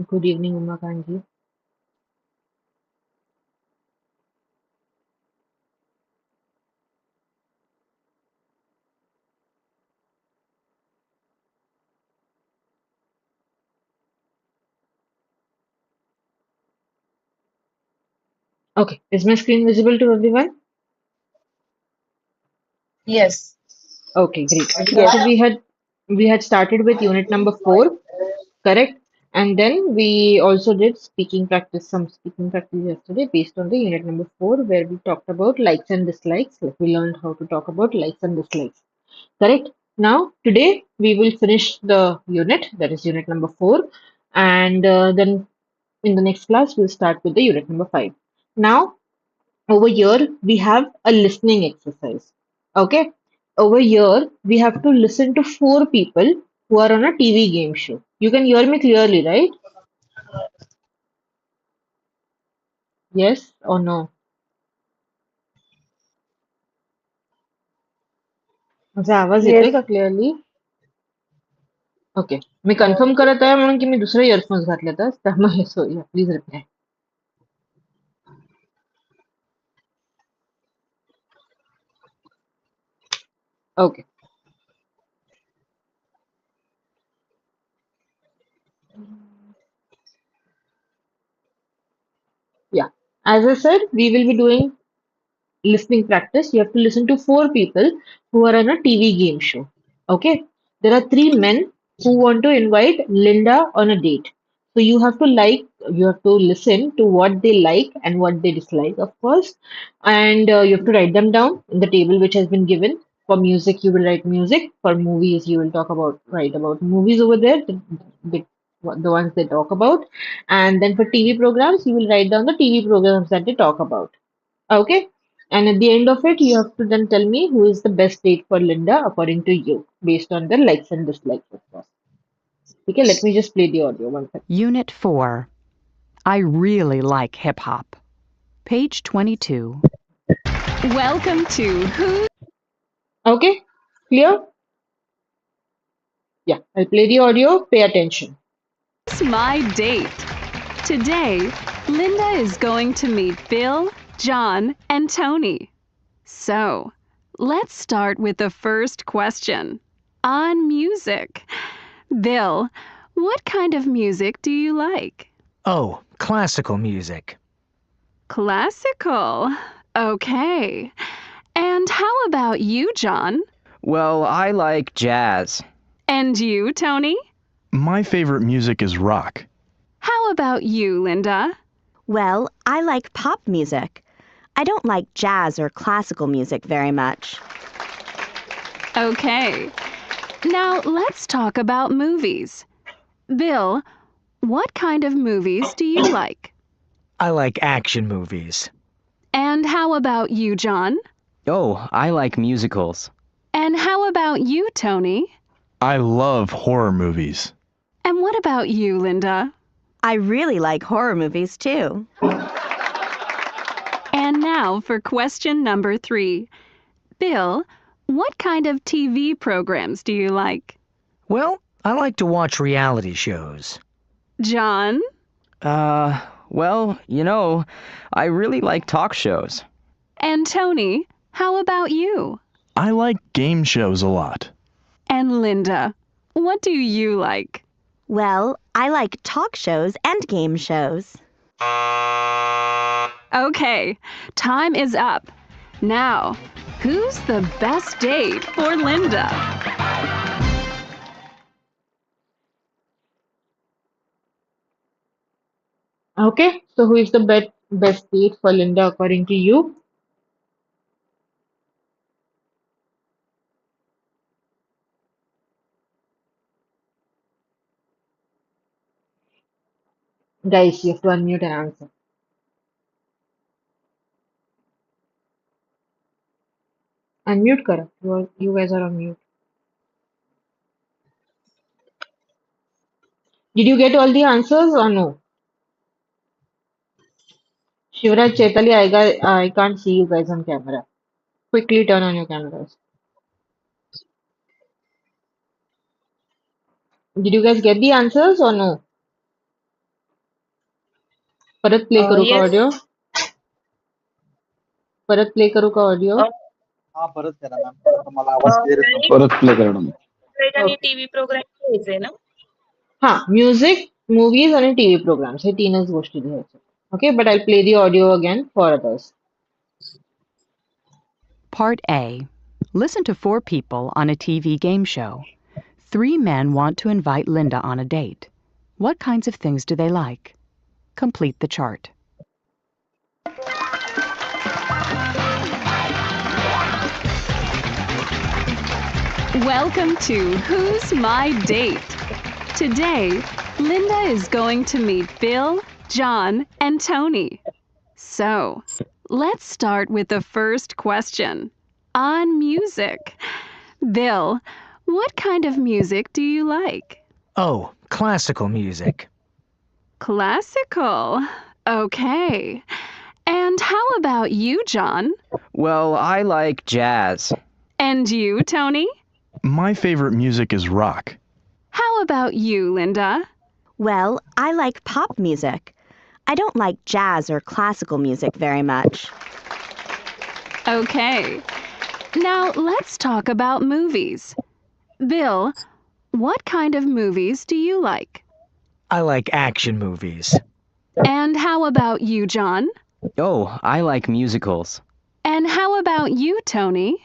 Good evening, Umakant ji. Okay, is my screen visible to everyone? Yes. Okay, great. Yes. So we had started with unit number 4, correct? And then we also did some speaking practice yesterday based on the unit number 4, where we talked about likes and dislikes. Like we learned how to talk about likes and dislikes, correct? Now, today we will finish the unit, that is unit number 4, and then in the next class we'll start with the unit number 5. Now, over here, we have a listening exercise. Okay. Over here, we have to listen to 4 people who are on a TV game show. You can hear me clearly, right? Yes or no? माझा आवाज येतोय Yes. का clearly? Okay. मी confirm करत आहे म्हणून की मी दुसरे earphones घातलेत त्यामुळे sorry please reply. Okay. Yeah. As I said, we will be doing listening practice. You have to listen to 4 people who are on a TV game show. Okay. There are 3 men who want to invite Linda on a date. So you have to listen to what they like and what they dislike, of course. And you have to write them down in the table which has been given. For music, you will write music. For movies, you will write about movies over there, the, the ones they talk about. And then for TV programs, you will write down the TV programs that they talk about. Okay. And at the end of it, you have to then tell me who is the best date for Linda according to you, based on the likes and dislikes, of course. Okay, let me just play the audio one second. Unit 4. I really like hip hop. Page 22. Welcome to Who's Okay, clear? Yeah, I'll play the audio. Pay attention. My Date? Today, Linda is going to meet Bill, John, and Tony. So, let's start with the first question on music. Bill, what kind of music do you like? Oh, classical music. Classical. Okay. And how about you, John? Well, I like jazz. And you, Tony? My favorite music is rock. How about you, Linda? Well, I like pop music. I don't like jazz or classical music very much. Okay. Now let's talk about movies. Bill, what kind of movies do you like? I like action movies. And how about you, John? Oh, I like musicals. And how about you, Tony? I love horror movies. And what about you, Linda? I really like horror movies too. And now for question number 3. Bill, what kind of TV programs do you like? Well, I like to watch reality shows. John? Well, I really like talk shows. And Tony, how about you? I like game shows a lot. And Linda, what do you like? Well, I like talk shows and game shows. Okay, time is up. Now, who's the best date for Linda? Okay, so who is the best date for Linda according to you? Guys, you have to unmute and answer. Unmute kara. You guys are on mute. Did you get all the answers or no? Shivraj, Chaitali, I can't see you guys on camera. Quickly turn on your cameras. Did you guys get the answers or no? परत play करू का Yes. Audio? परत play करू का audio? अ, हा परत करा ma'am थोडासा मला आवाज क्लिअर येत आणि नव्हता. परत प्ले करा मॅम. आणि ओके. टीव्ही प्रोग्राम घ्यायचे ना. हां, म्युझिक, मूव्हीज आणि टीव्ही प्रोग्राम्स हे तीनच गोष्टी लिहायच्या. Okay, but I play the audio again for others. Part A. Listen to four people on a TV game show. Three men want to invite Linda on a date. What kinds of things do they like? Complete the chart. Welcome to Who's My Date? Today, Linda is going to meet Bill, John, and Tony. So, let's start with the first question on music. Bill, what kind of music do you like? Oh, classical music. Classical. Okay. And how about you, John? Well, I like jazz. And you, Tony? My favorite music is rock. How about you, Linda? Well, I like pop music. I don't like jazz or classical music very much. Okay. Now let's talk about movies. Bill, what kind of movies do you like? I like action movies. And how about you, John? Oh, I like musicals. And how about you, Tony?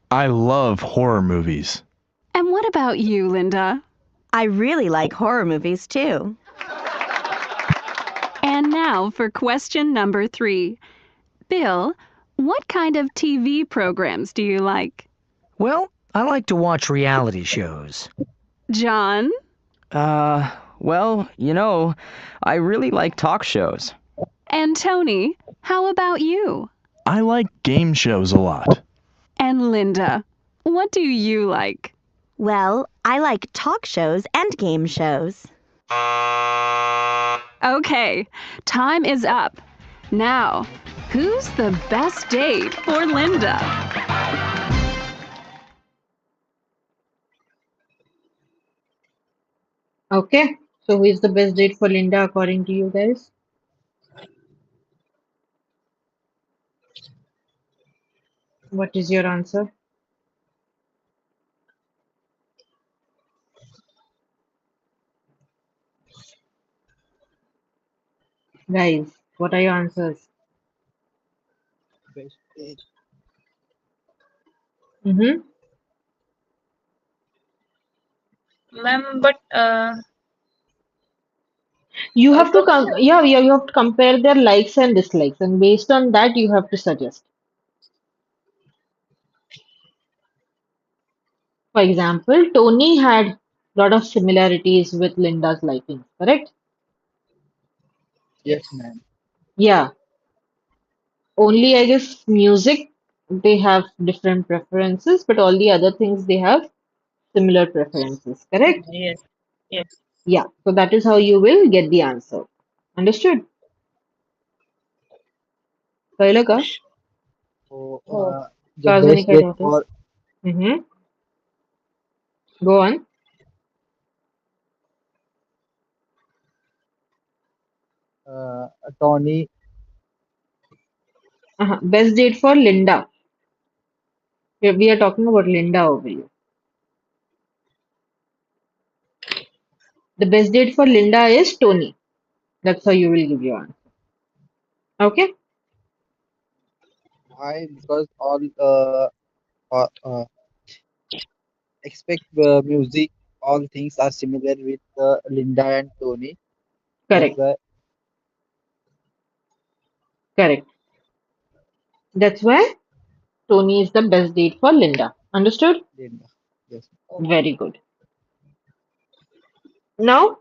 I love horror movies. And what about you, Linda? I really like horror movies too. And now for question number 3. Bill, what kind of TV programs do you like? Well, I like to watch reality shows. John? Well, I really like talk shows. And Tony, how about you? I like game shows a lot. And Linda, what do you like? Well, I like talk shows and game shows. Okay, time is up. Now, who's the best date for Linda? Okay, so who is the best date for Linda according to you guys? What is your answer? Guys, what are your answers? Best date. Mm-hmm. Ma'am, but You have to for me, yeah, you have to compare their likes and dislikes, and based on that, you have to suggest. For example, Tony had lot of similarities with Linda's likings, correct? Yes ma'am. Yeah, only I guess music they have different preferences, but all the other things they have similar preferences, correct? yes, yes. Yeah, so that is how you will get the answer. Understood? कळलं का? So Oh, the Cause any best kind date of this? for Mm-hmm. Go on. Tony. Best date for Linda. We are talking about Linda over here. The best date for Linda is Tony. That's how you will give your answer. Okay? Why? Because all expect music, all things are similar with Linda and Tony. That's Correct. why Correct. That's why Tony is the best date for Linda. Understood? Linda. Yes. Very good. Now,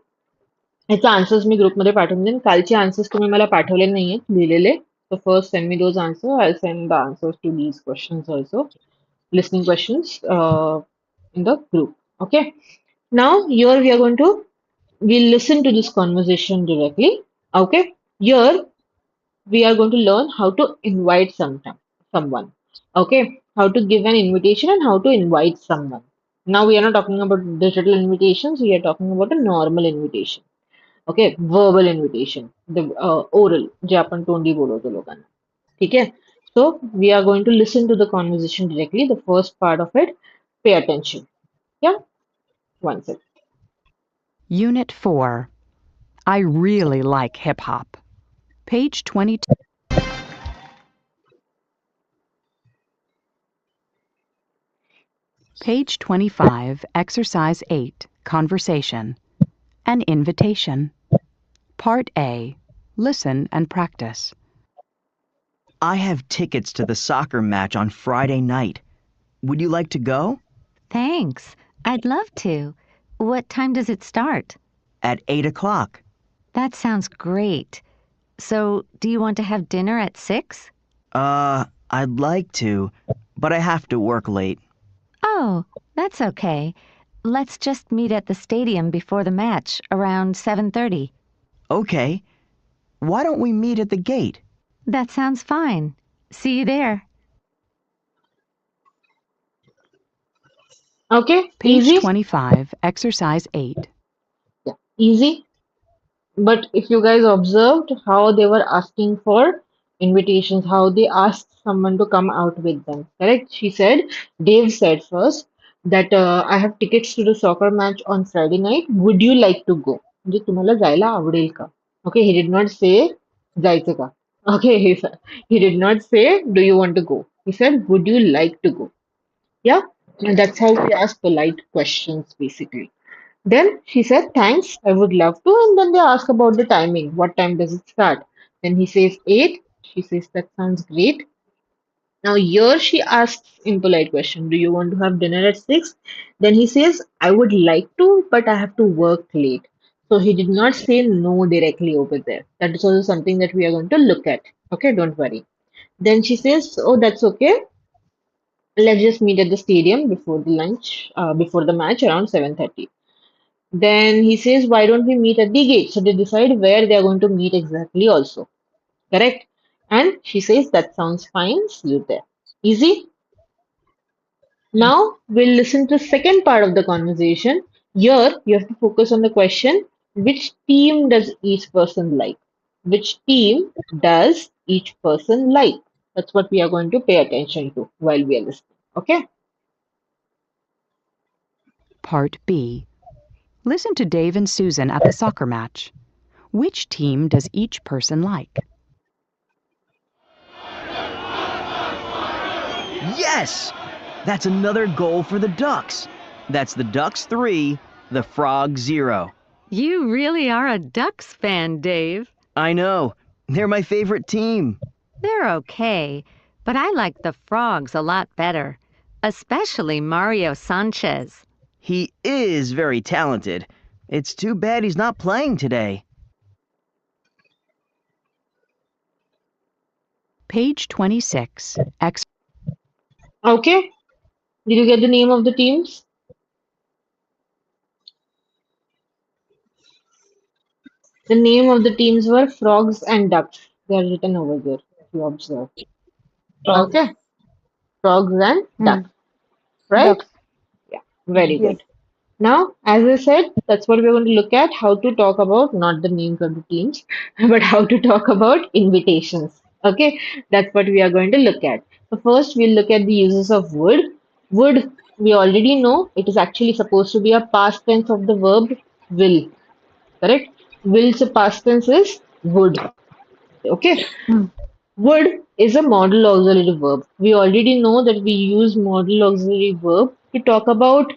याचे answers मी ग्रुपमध्ये पाठवून देईन. कालचे answers तुम्ही मला पाठवले नाहीयेत लिहिलेले. So first send me those answers. I'll send the answers to these questions also. Listening questions in the group. Okay. Now here we are going to we'll listen to this conversation directly. Okay. Here we are going to learn how to invite someone. Okay. How to give an invitation and how to invite someone. Now we are not talking about digital invitations. We are talking about a normal invitation. Okay verbal invitation the oral जे आपण तोंडी बोलवतो लोकांना ठीक आहे so we are going to listen to the conversation directly the first part of it pay attention yeah one second Unit 4. I really like hip hop. Page 22. Page 25, Exercise 8, Conversation. An invitation. Part A. Listen and practice. I have tickets to the soccer match on Friday night. Would you like to go? Thanks. I'd love to. What time does it start? At 8 o'clock. That sounds great. So, do you want to have dinner at 6? I'd like to, but I have to work late. Oh, that's okay. Let's just meet at the stadium before the match, around 7:30. Okay. Why don't we meet at the gate? That sounds fine. See you there. okay Page easy 25, Exercise 8. yeah. easy but if you guys observed how they were asking for invitations how they asked someone to come out with them correct she said Dave said first that I have tickets to the soccer match on Friday night would you like to go म्हणजे तुम्हाला जायला आवडेल का okay he did not say जायचं का okay he did not say do you want to go he said would you like to go yeah and that's how we ask polite questions basically then she said, thanks, I would love to. And then they ask about the timing. What time does it start? Then he says 8. She says, that sounds great. Now here she asks in polite question, do you want to have dinner at 6? Then he says, I would like to, but I have to work late. So he did not say no directly over there. That is also something that we are going to look at. Okay, don't worry. Then she says, oh, that's okay. Let's just meet at the stadium before the before the match around 7:30. Then he says, why don't we meet at the gate? So they decide where they are going to meet exactly also. Correct? And she says, that sounds fine. See you there. Easy? Now we'll listen to the second part of the conversation. Here you have to focus on the question, which team does each person like? Which team does each person like? That's what we are going to pay attention to while we are listening. Okay? Part B. Listen to Dave and Susan at the soccer match. Which team does each person like? Yes! That's another goal for the Ducks. That's the Ducks 3, the Frogs 0. You really are a Ducks fan, Dave. I know. They're my favorite team. They're okay, but I like the Frogs a lot better, especially Mario Sanchez. He is very talented. It's too bad he's not playing today. Page 26. Okay? Did you get the name of the teams? The name of the teams were Frogs and Ducks. They are written over there, if you observe. Frog. Okay? Frogs and Ducks. Right? Ducks. Yeah, very Yes. good. Now, as I said, that's what we're going to look at how to talk about not the names of the teams, but how to talk about invitations. Okay? That's what we are going to look at. So, first, we'll look at the uses of would. Would, we already know it is actually supposed to be a past tense of the verb will. Correct? Will's past tense is would. Okay? Would is a modal auxiliary verb. We already know that we use modal auxiliary verb to talk about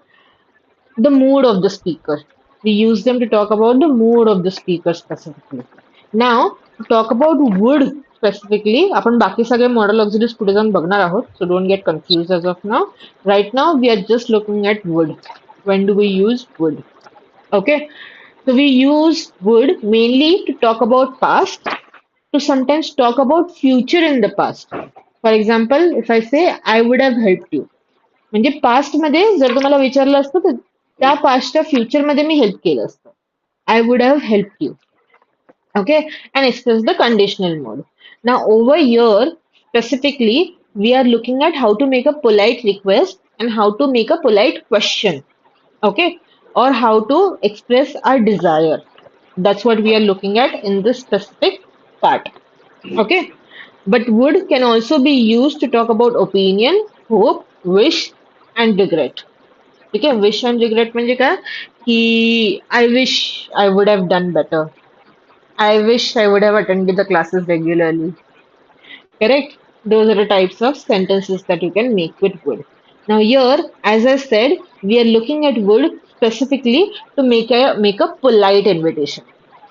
the mood of the speaker. We use them to talk about the mood of the speaker specifically. Now, to talk about would specifically, आपण बाकी सगळे modal auxiliaries पुढे जाऊन बघणार आहोत. So don't get confused as of now. Right now, we are just looking at would. When do we use would? Okay. So we use would mainly to talk about past, to sometimes talk about future in the past. For example, if I say, I would have helped you. म्हणजे past मध्ये जर तुम्हाला विचारलं असतं तर त्या पास्टच्या future मध्ये मी help केलं असतं I would have help you okay and express the conditional mode now over here specifically we are looking at how to make a polite request and how to make a polite question okay or how to express our desire That's what we are looking at in this specific part. Okay. But would can also be used to talk about opinion, hope, wish, and regret. ठीक है, wish and regret म्हणजे काय की I wish I would have done better, I wish I would have attended the classes regularly. Correct? Those are the types of sentences that you can make with would. Now here, as I said, we are looking at would specifically to make a polite invitation.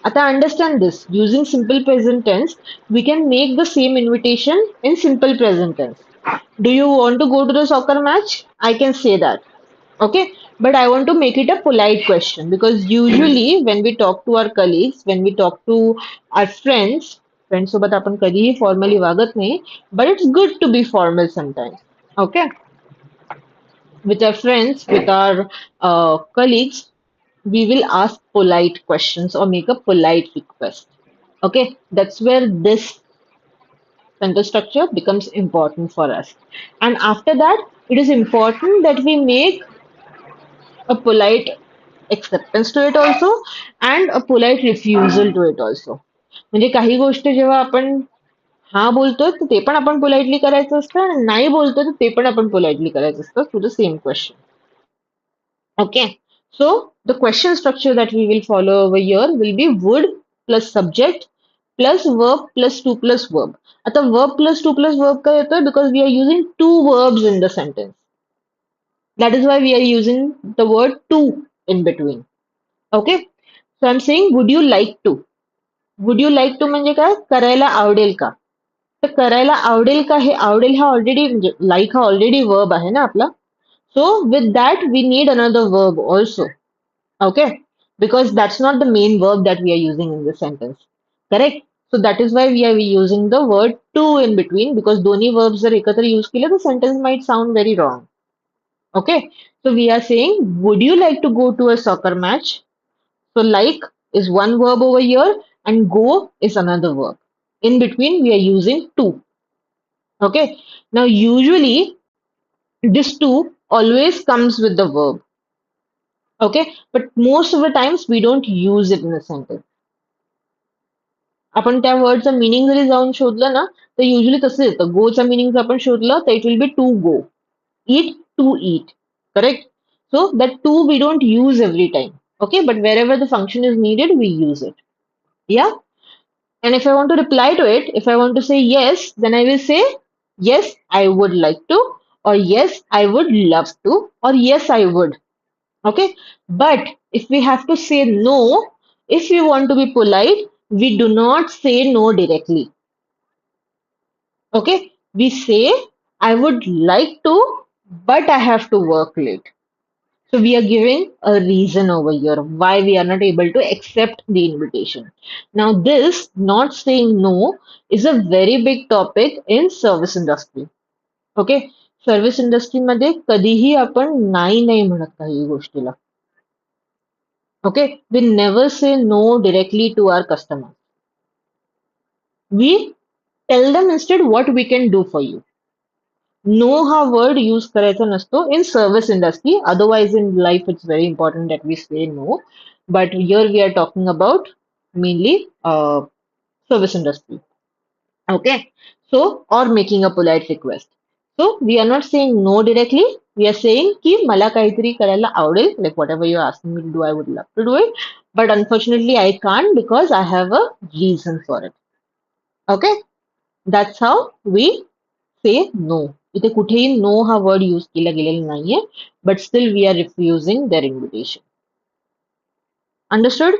आता understand this. Using simple present tense, we can make the same invitation in simple present tense. Do you want to go to the soccer match? I can say that. Okay, but I want to make it a polite question because usually when we talk to our colleagues, when we talk to our friends सोबत आपण कधीही formally वागत नाही, but it's good to be formal sometimes. Okay, with our friends, with our colleagues, we will ask polite questions or make a polite request. Okay, that's where this sentence structure becomes important for us. And after that, it is important that we make a polite acceptance to it also and a polite refusal to it also. म्हणजे काही गोष्टी जेव्हा आपण हा बोलतोय तर ते पण आपण पोलाइटली करायचं असतं आणि नाही बोलतोय तर ते पण आपण पोलाइटली करायचं असतं to the same question. Okay, so the question structure that we will follow over here will be would plus subject plus verb plus to plus verb. आता verb plus to plus verb का येतोय because we are using two verbs in the sentence. That is why we are using the word to in between. Okay. So I'm saying would you like to? Would you like to म्हणजे काय करायला आवडेल का? तर करायला आवडेल का हे आवडेल हा ऑलरेडी म्हणजे लाईक हा ऑलरेडी वर्ब आहे ना आपला. So with that we need another verb also. Okay. Because that's not the main verb that we are using in this sentence. Correct? So that is why we are using the word to in between because दोन्ही verbs जर एकत्र use केले the sentence might sound very wrong. Okay. So we are saying would you like to go to a soccer match? So like is one verb over here and go is another verb. In between we are using to. Okay. Now usually this to always comes with the verb. Okay. But most of the times we don't use it in a sentence. आपण त्या वर्डचा meaning जरी जाऊन शोधलं ना तर usually तसं येतं गोचा meaning आपण शोधलं तर it will be to go eat to eat. Correct? So that to we don't use every time. Okay, but wherever the function is needed, we use it. Yeah. And if I want to reply to it, if I want to say yes, then I will say yes, I would like to, or yes, I would love to, or yes, I would. Okay. But if we have to say no, if we want to be polite, we do not say no directly. Okay. We say I would like to, but I have to work late. So we are giving a reason over here why we are not able to accept the invitation. Now this not saying no is a very big topic in service industry. Okay, service इंडस्ट्रीमध्ये कधीही आपण नाही नाही म्हणत काही गोष्टीला. Okay, we never say no directly to our customers. We tell them instead what we can do for you. No हा word use करायचा नसतो in service industry otherwise in life it's very important that we say no but here we are talking about mainly service industry. Okay, so or making a polite request. So we are not saying no directly. We are saying की मला काहीतरी करायला आवडेल like whatever you are asking me to do I would love to do it but unfortunately I can't because I have a reason for it. Okay, that's how we say no. इथे कुठेही no हा word use केला गेलेला नाहीये, but still we are refusing their invitation. Understood?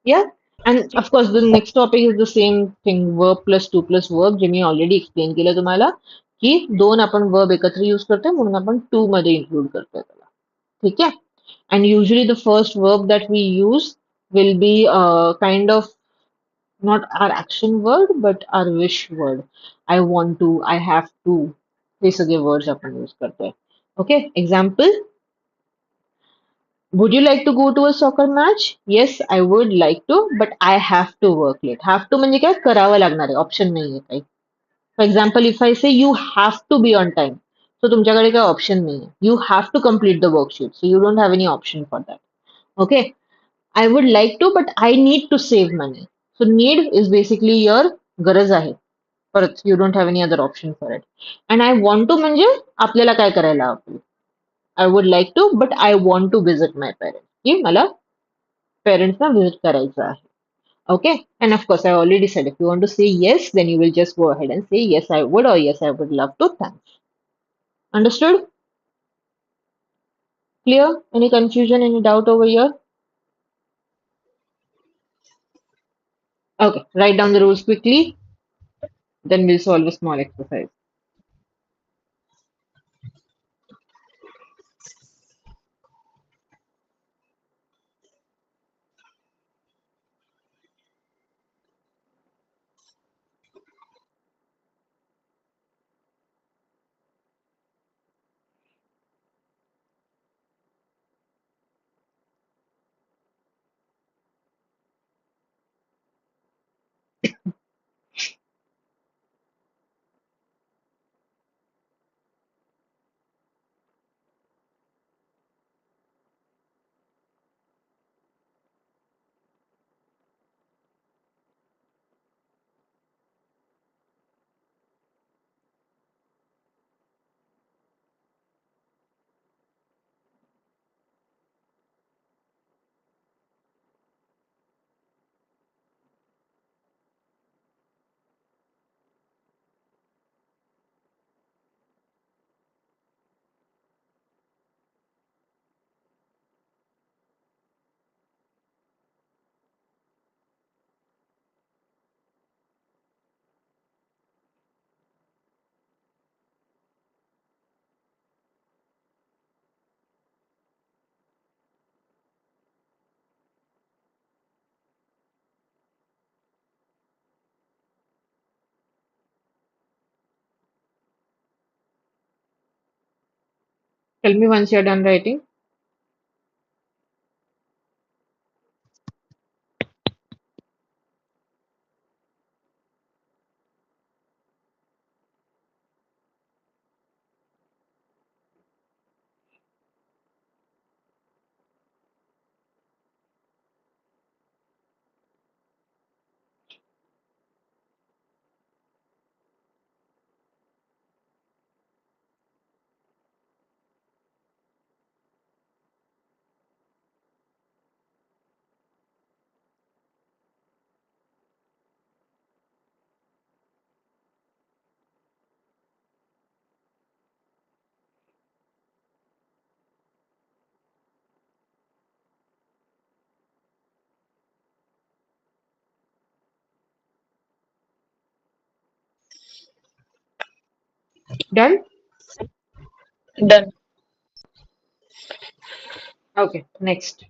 Yeah. And of course, the next topic is the same thing, verb plus to plus verb, J me already explain केलं तुम्हाला, की दोन आपण verb एकत्र use करतोय म्हणून आपण to मध्ये include करतोय त्याला. ठीक आहे? And usually the first verb that we use will be kind of not our action word but our wish word. I want to, I have to. हे सगळे words आपण use करतोय. Okay, example. Would you like to go to a soccer match? Yes, I would like to, but I have to work late. Have to म्हणजे काय करावं लागणार आहे option नाहीये काही. For example, if I say you have to be on time, so तुमच्याकडे काही option नाहीये. You have to complete the worksheet, so you don't have any option for that. Okay. I would like to, but I need to save money. So need is basically your गरज आहे. परत you don't have any other option for it. And I want to म्हणजे आपल्याला काय करायला आवडेल? I would like to, but I want to visit my parents. की मला parents ना visit करायचं आहे. Okay. And of course, I already said if you want to say yes, then you will just go ahead and say yes, I would, or yes, I would love to. Thanks. Understood? Clear? Any confusion, any doubt over here? Okay. Write down the rules quickly. Then we'll solve a small exercise. Tell me once you're done writing. Done? Done. Okay, next.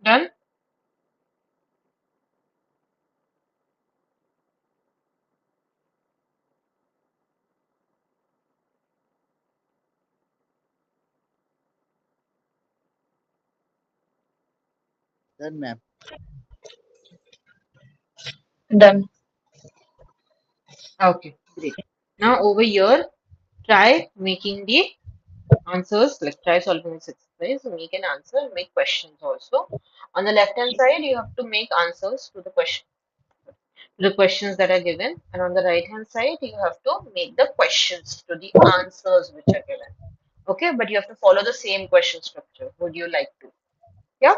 Done? Done, ma'am. Done. Okay, great. Now over here, try making the answers, like try solving this exercise, make an answer, make questions also. On the left hand side, you have to make answers to the questions that are given, and on the right hand side, you have to make the questions to the answers which are given. Okay, but you have to follow the same question structure. Would you like to? Yeah.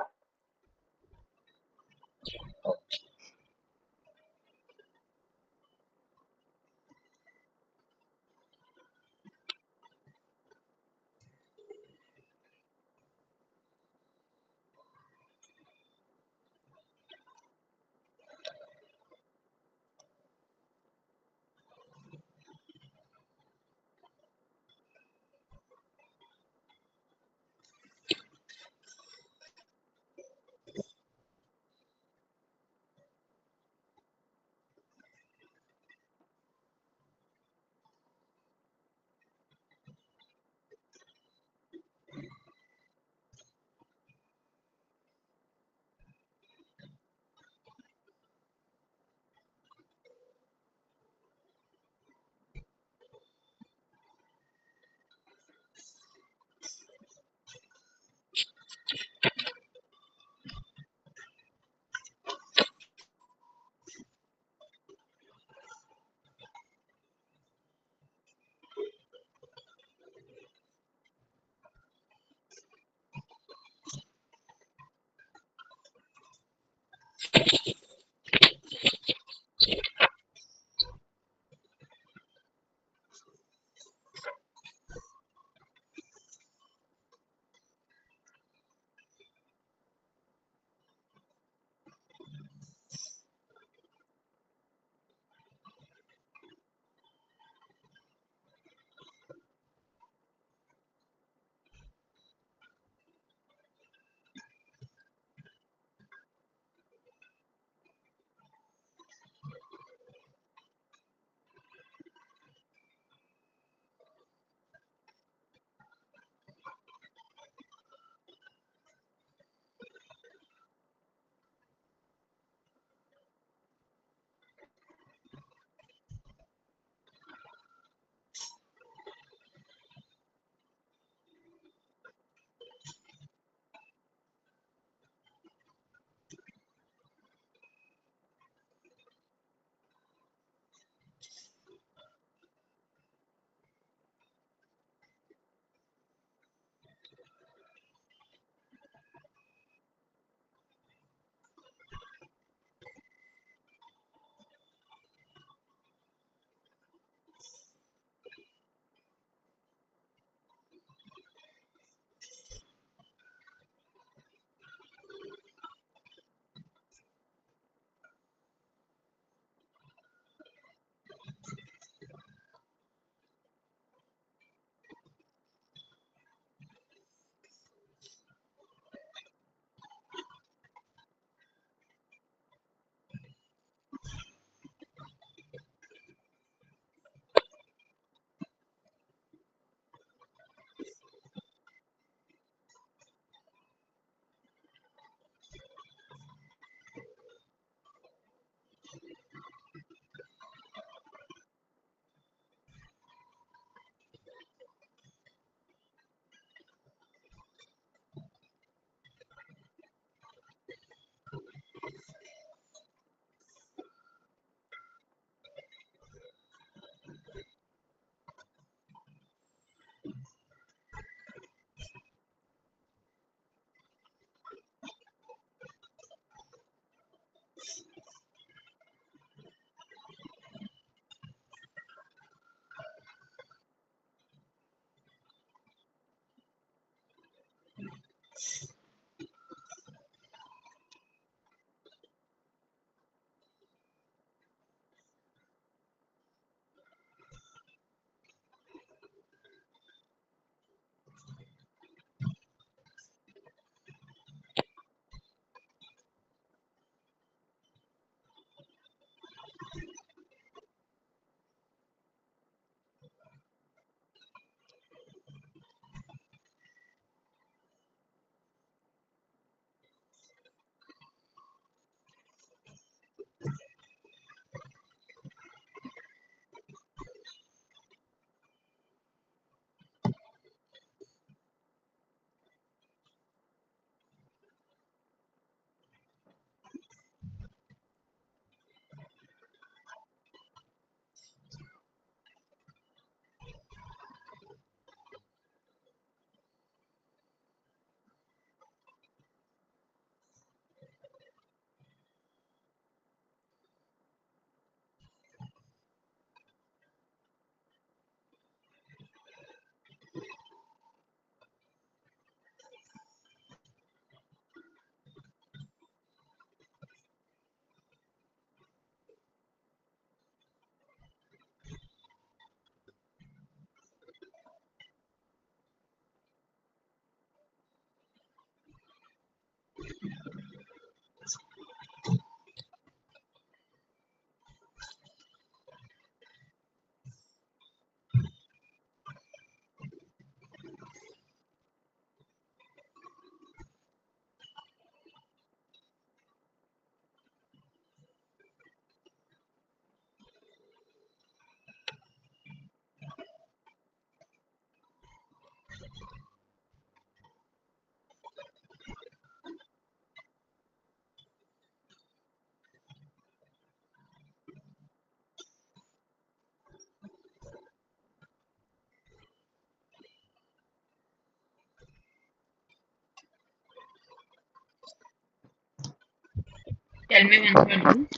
Tell me once you're done.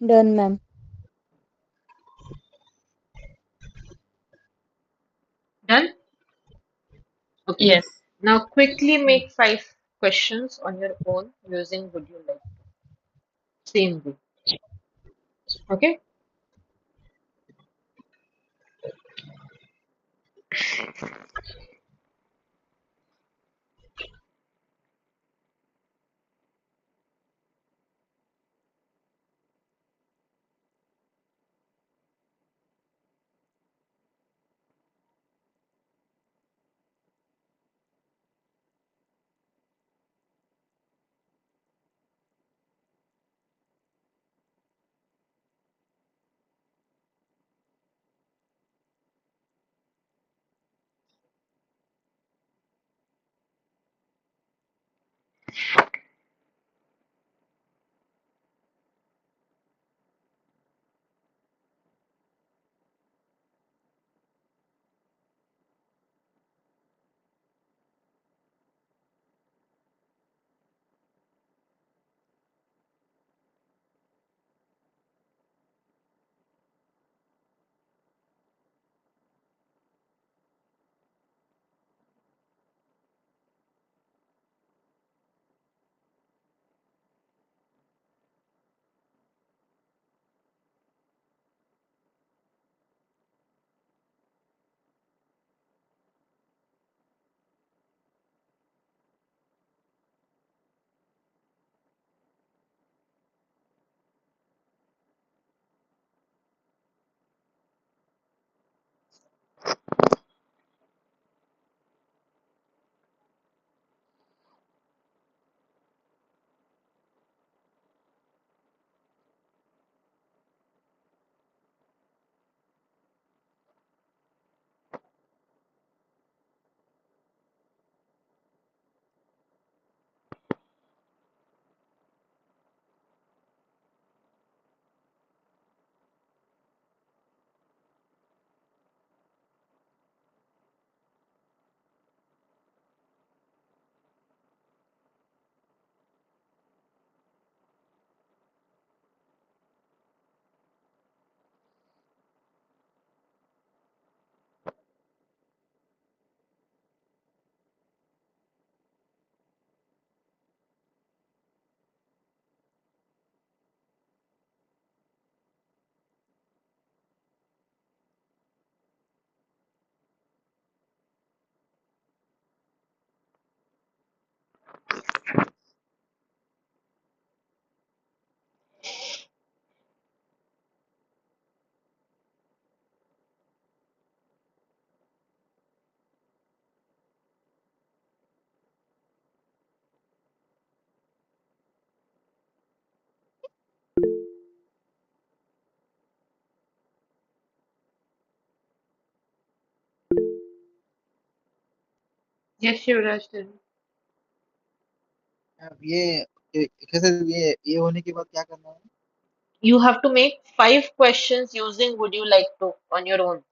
Done, ma'am. Done? Okay. Yes. Now quickly make 5 questions on your own using would you like. Same way. Okay? Yes, Shivraj, tell me. ये कैसे ये होने के बाद क्या करना है? You have to make 5 questions using would you like to on your own.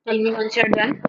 Tell me once you're done.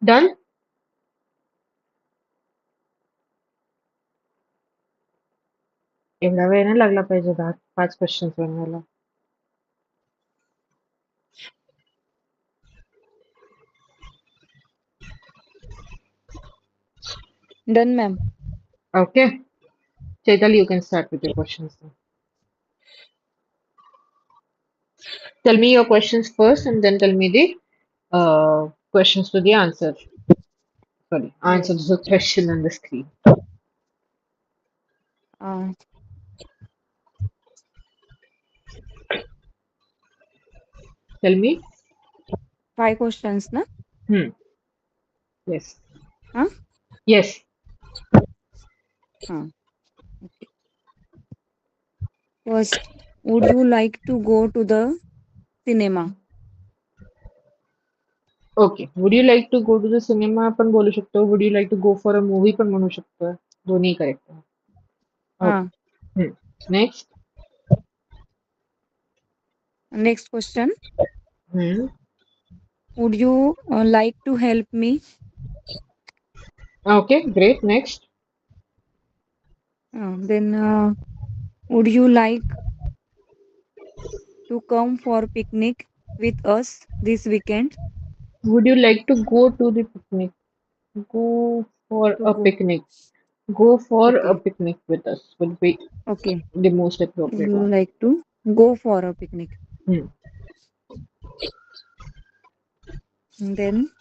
Done? एवढा वेळ नाही लागला पाहिजे 5 क्वेश्चन्स बनवायला. Done, ma'am. Okay. Chetal, you can start with your questions now. Tell me your questions first and then tell me the questions to the answer. Sorry, answer Yes. to the question on the screen. Uh, Tell me. 5 questions, na? Hmm. Yes. Huh? Yes. Huh. Okay. First, would you like to go to the cinema? Okay. Would you like to go to the cinema पण बोलू शकतो. Would you like to go for a movie पण म्हणू शकतो. दोन्ही correct आहे. Huh. Okay. Hmm. Next. Next question. Hmm. Would you like to help me? Okay. Great. Next. Then, would you like to come for picnic with us this weekend? Would you like to go to the picnic? Go for To a go. picnic. Go for a Okay. picnic with us. Would be. Okay. The most Would appropriate you one. like to go for a picnic? Hmm. And then,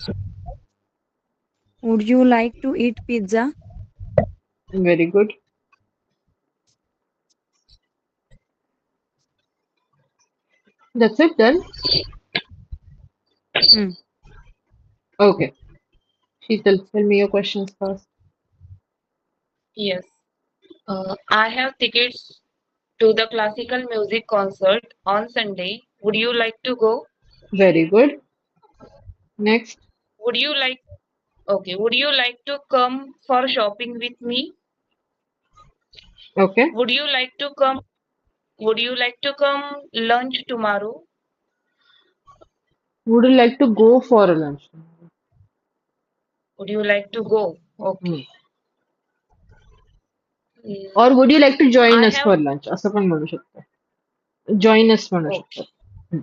would you like to eat pizza? Very good. That's it then. Hmm. Okay. Sheetal, tell me your questions first. Yes. I have tickets to the classical music concert on Sunday. Would you like to go? Very good. Next. Would you like Okay, would you like to come for shopping with me? Okay. Would you like to come Would you like to come lunch tomorrow? Would you like to go for a lunch? Would you like to go? Hmm. Okay. Or would you like to join I us have for lunch? असं पण म्हणू शकतो. Join us म्हणू शकतो. Okay. Hmm.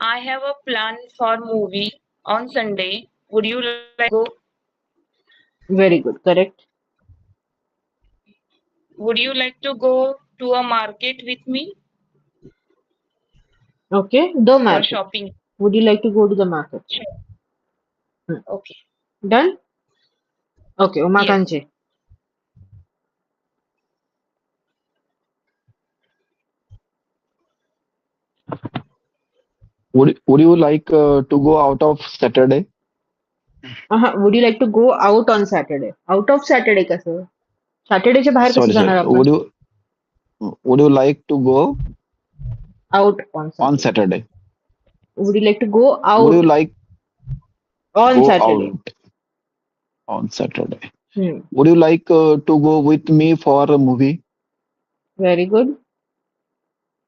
I have a plan for movie on Sunday. Would you like to go? Very good. Correct. Would you like to go to a market with me Okay. The for market. shopping? Would you like to go to the market? Sure. Hmm. Okay. Done? Okay. Yes. Umakanji. Would you like to go out of Saturday? Would you like to go out on Saturday? Out of Saturday कसं? सॅटर्डेच्या बाहेर कसं Sorry, जाणार sorry. आपण? Would you like to go Out on on Saturday. Saturday? Would you like to go Would you out like on go Saturday? out on Saturday? Hmm. Would you like to go with me for a movie? Very good.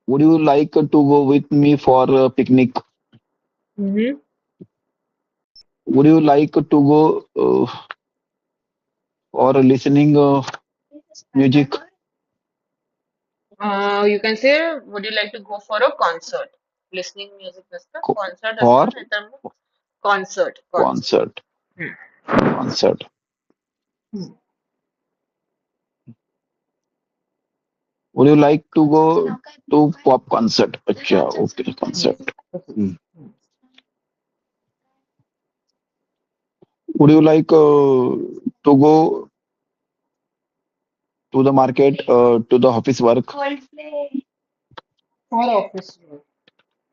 Would you like to go with me for a picnic? Mm-hmm. Would you like to go for listening music You can say, would you like to go for a concert? Listening music नसतं. Concert for असतं नाहीतर मग concert. Concert. concert? Hmm. Concert. Hmm. Would you like to go to pop concert? Acha, okay, concert. Hmm. Would you like to go to the market to the office work? For office work.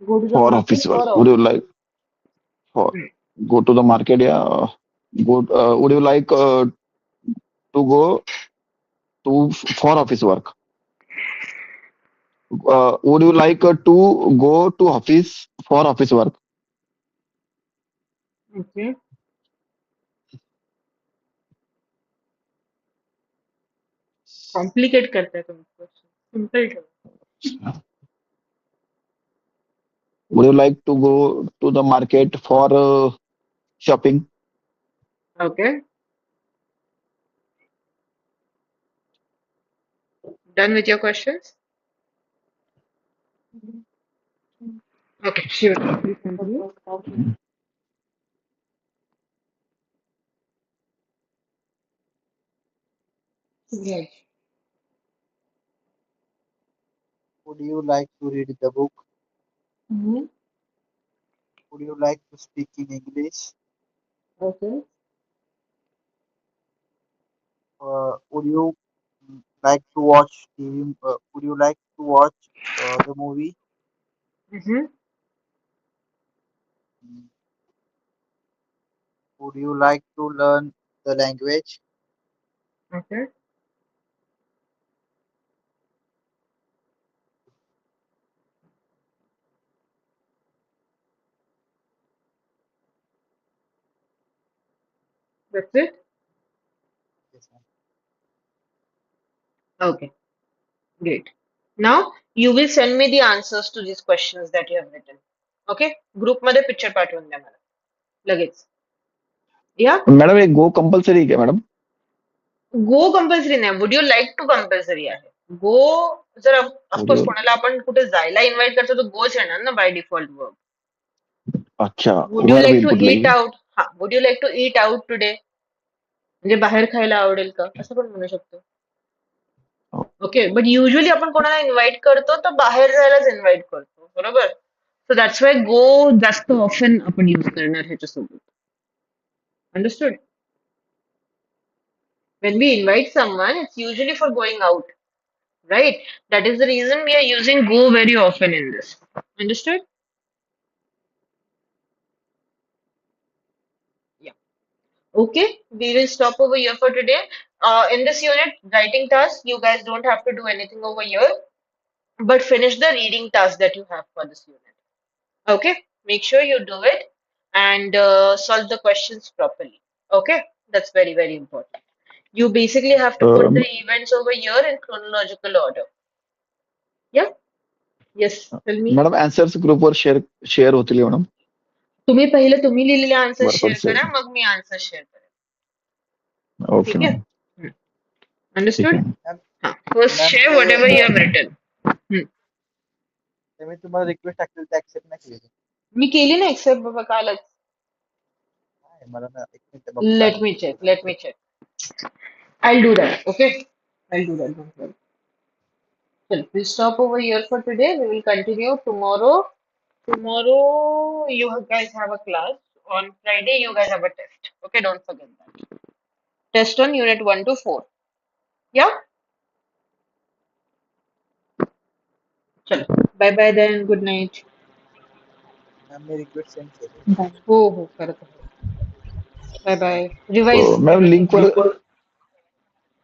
Go to the For market office for work. Would you office. like for Hmm. go to the market? Yeah. Good. Would you like to go to for office work? Would you like to go to office for office work? Okay. Complicate करताय तुम्ही question. Simple ठेवा. Would you like to go to the market for shopping? Okay. Done with your questions? Okay. Sure. Please continue. Right. Would you like to read the book? Mm-hmm. Would you like to speak in English? Okay. Would you like to watch TV? Would you like to watch the movie? Mm-hmm. Mm, Would you like to learn the language? Okay. That's it? Yes, ma'am. Okay. Great. Now you will send me the answers to these questions that you have written. Okay? Group मध्ये picture पाठवून द्या मला लगेच. Yeah? Madam हे go compulsory आहे madam? Go compulsory नाही. Would you like to compulsory आहे. Go जर Would ऑफकोर्स you? कोणाला आपण कुठे जायला इन्व्हाइट करतो तर गोच येणार ना बाय डिफॉल्ट वर्ब. अच्छा. Would you Where like we'll to put eat leave? Out? हा. Would you like to eat out today? म्हणजे बाहेर खायला आवडेल का असं पण म्हणू शकतो. ओके, बट युजली आपण कोणाला इन्व्हाइट करतो तर बाहेर जायलाच इन्व्हाइट करतो, बरोबर? सो दॅट्स वाय गो जास्त ऑफन आपण यूज करणार ह्याच्यासोबत. Understood? When we invite someone, it's usually for going out, right? That is the reason we are using go very often in this. Understood? Yeah. Okay, we will stop over here for today. In this unit, writing task, you guys don't have to do anything over here, but finish the reading task that you have for this unit. Okay, make sure you do it and solve the questions properly. Okay, that's very, very important. You basically have to put the events over here in chronological order. Yeah? Yes, tell me. Madam answers ग्रुपवर share होतील madam. तुम्ही पहिले तुम्ही लिहिलेले answer बरोबर share sir. करा, मग मी आन्सर शेअर करेन. ओके ठीक मॅडम. आहे? ठीक अंडरस्टूड? आहे. हा. फर्स्ट मॅम शेअर ते whatever you have written. ते मी तुम्हाला रिक्वेस्ट टाकली ते ऍक्सेप्ट नाही केली. मी केली ना एक्सेप्ट बाबा कालच. नाही, मला ना एक मिनिट बघतो let me check. Let me check. I'll do that. Okay? I'll do that. Don't worry. Well, we'll stop over here for today. We will continue tomorrow. Tomorrow, you guys have a class. On Friday, you guys have a test. Okay, don't forget that. Test on unit 1 to 4. Yeah? चलो. Bye bye then. Good night. Ma'am मी request send केली. Bye. हो हो करत आहे. Bye bye. Revise ma'am everything. लिंकवर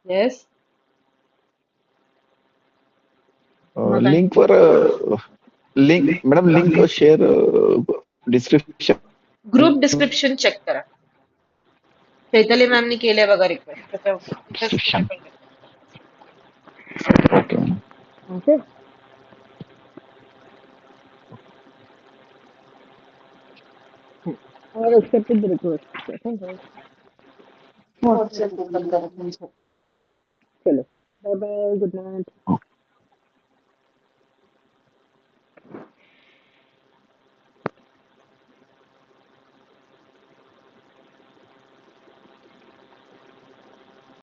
Yes. मग काय? लिंकवर link madam link share description. Group description check करा. चैताली मॅमनी केलंय बघा रिक्वेस्ट. तिथेच कुठे पण okay ma'am. Okay. I have accepted the request. Thank you. चलो. Bye bye. Good night.